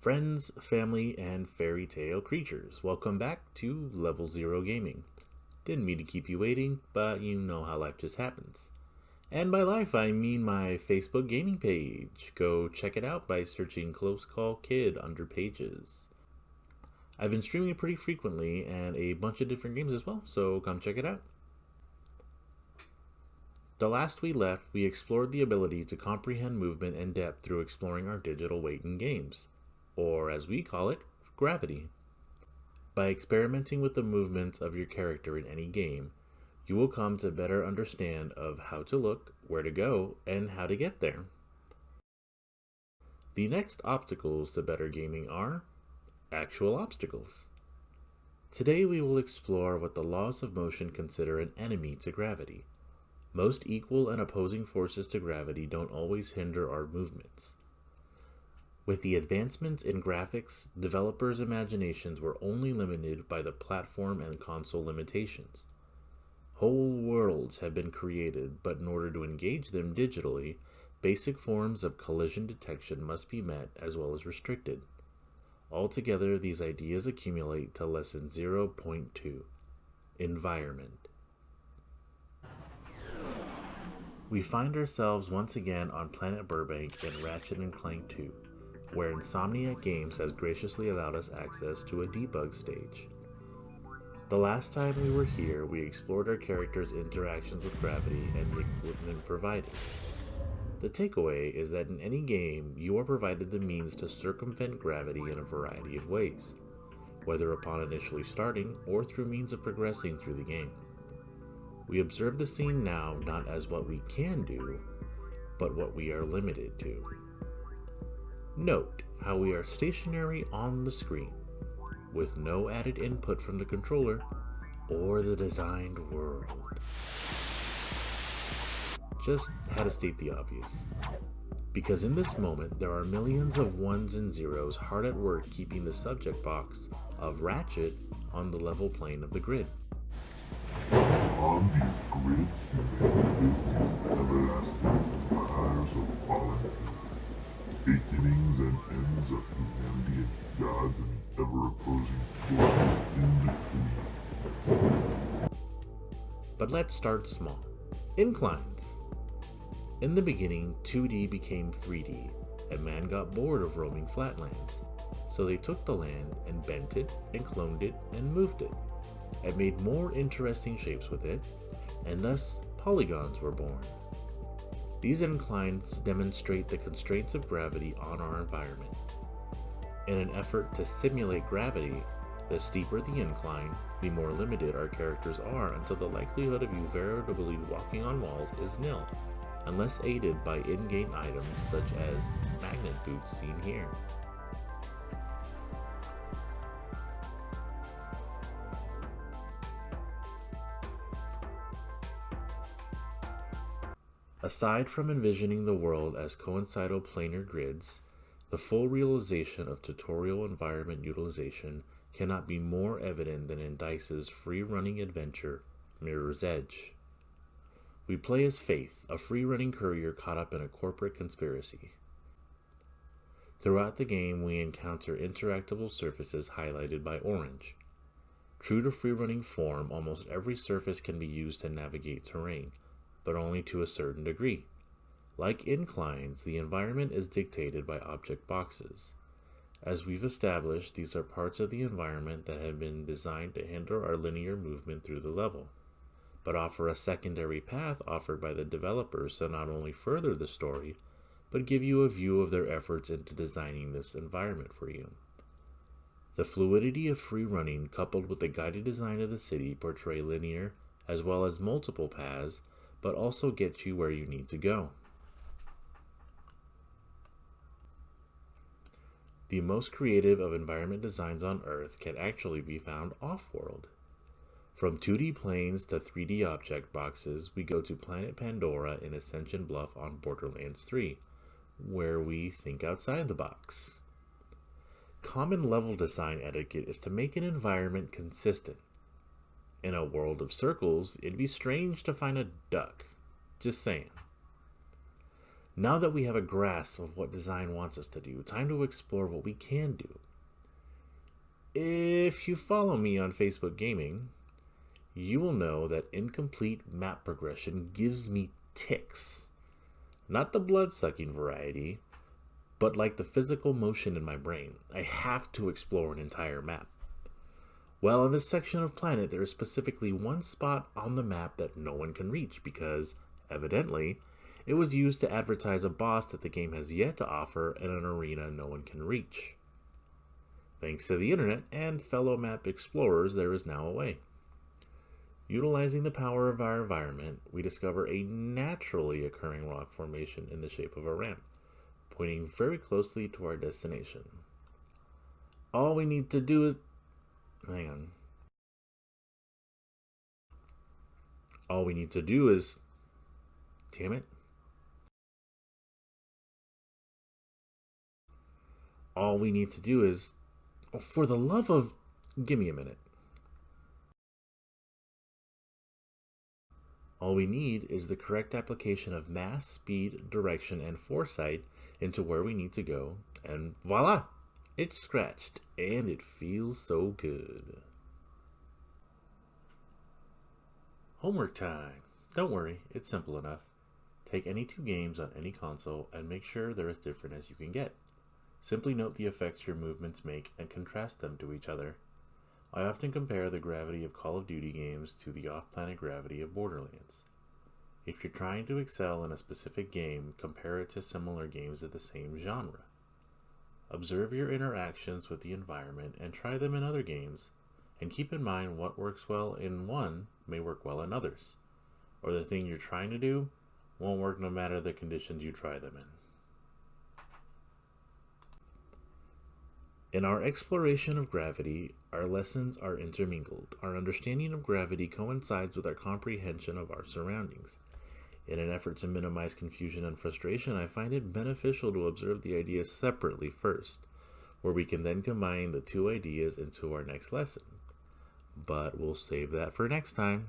Friends, family, and fairy tale creatures, welcome back to Level 0 Gaming. Didn't mean to keep you waiting, but you know how life just happens. And by life, I mean my Facebook gaming page. Go check it out by searching Close Call Kid under Pages. I've been streaming pretty frequently and a bunch of different games as well, so come check it out. The last we left, we explored the ability to comprehend movement and depth through exploring our digital weight in games, or as we call it, gravity. By experimenting with the movements of your character in any game, you will come to better understand of how to look, where to go, and how to get there. The next obstacles to better gaming are actual obstacles. Today we will explore what the laws of motion consider an enemy to gravity. Most equal and opposing forces to gravity don't always hinder our movements. With the advancements in graphics, developers' imaginations were only limited by the platform and console limitations. Whole worlds have been created, but in order to engage them digitally, basic forms of collision detection must be met as well as restricted. Altogether, these ideas accumulate to Lesson 0.2, Environment. We find ourselves once again on Planet Burbank in Ratchet & Clank 2, where Insomniac Games has graciously allowed us access to a debug stage. The last time we were here, we explored our character's interactions with gravity and the equipment provided. The takeaway is that in any game, you are provided the means to circumvent gravity in a variety of ways, whether upon initially starting or through means of progressing through the game. We observe the scene now not as what we can do, but what we are limited to. Note how we are stationary on the screen, with no added input from the controller or the designed world. Just had to state the obvious, because in this moment there are millions of ones and zeros hard at work keeping the subject box of Ratchet on the level plane of the grid. On these grids you may live these everlasting empires of fallen beginnings and ends of humanity and gods and ever-opposing forces in between. But let's start small. Inclines. In the beginning, 2D became 3D, and man got bored of roaming flatlands. So they took the land and bent it and cloned it and moved it, and made more interesting shapes with it, and thus polygons were born. These inclines demonstrate the constraints of gravity on our environment. In an effort to simulate gravity, the steeper the incline, the more limited our characters are until the likelihood of you veritably walking on walls is nil, unless aided by in-game items such as magnet boots seen here. Aside from envisioning the world as coincidental planar grids, the full realization of tutorial environment utilization cannot be more evident than in DICE's free-running adventure, Mirror's Edge. We play as Faith, a free-running courier caught up in a corporate conspiracy. Throughout the game, we encounter interactable surfaces highlighted by orange. True to free-running form, almost every surface can be used to navigate terrain, but only to a certain degree. Like inclines, the environment is dictated by object boxes. As we've established, these are parts of the environment that have been designed to hinder our linear movement through the level, but offer a secondary path offered by the developers to not only further the story, but give you a view of their efforts into designing this environment for you. The fluidity of free running coupled with the guided design of the city portray linear as well as multiple paths, but also get you where you need to go. The most creative of environment designs on Earth can actually be found off-world. From 2D planes to 3D object boxes, we go to Planet Pandora in Ascension Bluff on Borderlands 3, where we think outside the box. Common level design etiquette is to make an environment consistent. In a world of circles, it'd be strange to find a duck. Just saying. Now that we have a grasp of what design wants us to do, time to explore what we can do. If you follow me on Facebook Gaming, you will know that incomplete map progression gives me tics. Not the blood-sucking variety, but like the physical motion in my brain. I have to explore an entire map. Well, in this section of planet, there is specifically one spot on the map that no one can reach because, evidently, it was used to advertise a boss that the game has yet to offer in an arena no one can reach. Thanks to the internet and fellow map explorers, there is now a way. Utilizing the power of our environment, we discover a naturally occurring rock formation in the shape of a ramp, pointing very closely to our destination. All we need to do is... Hang on. All we need to do is... Damn it. All we need to do is... Oh, for the love of... Give me a minute. All we need is the correct application of mass, speed, direction, and foresight into where we need to go, and voila! It's scratched, and it feels so good. Homework time! Don't worry, it's simple enough. Take any two games on any console and make sure they're as different as you can get. Simply note the effects your movements make and contrast them to each other. I often compare the gravity of Call of Duty games to the off-planet gravity of Borderlands. If you're trying to excel in a specific game, compare it to similar games of the same genre. Observe your interactions with the environment and try them in other games, and keep in mind what works well in one may work well in others, or the thing you're trying to do won't work no matter the conditions you try them in. In our exploration of gravity, our lessons are intermingled. Our understanding of gravity coincides with our comprehension of our surroundings. In an effort to minimize confusion and frustration, I find it beneficial to observe the ideas separately first, where we can then combine the two ideas into our next lesson. But we'll save that for next time.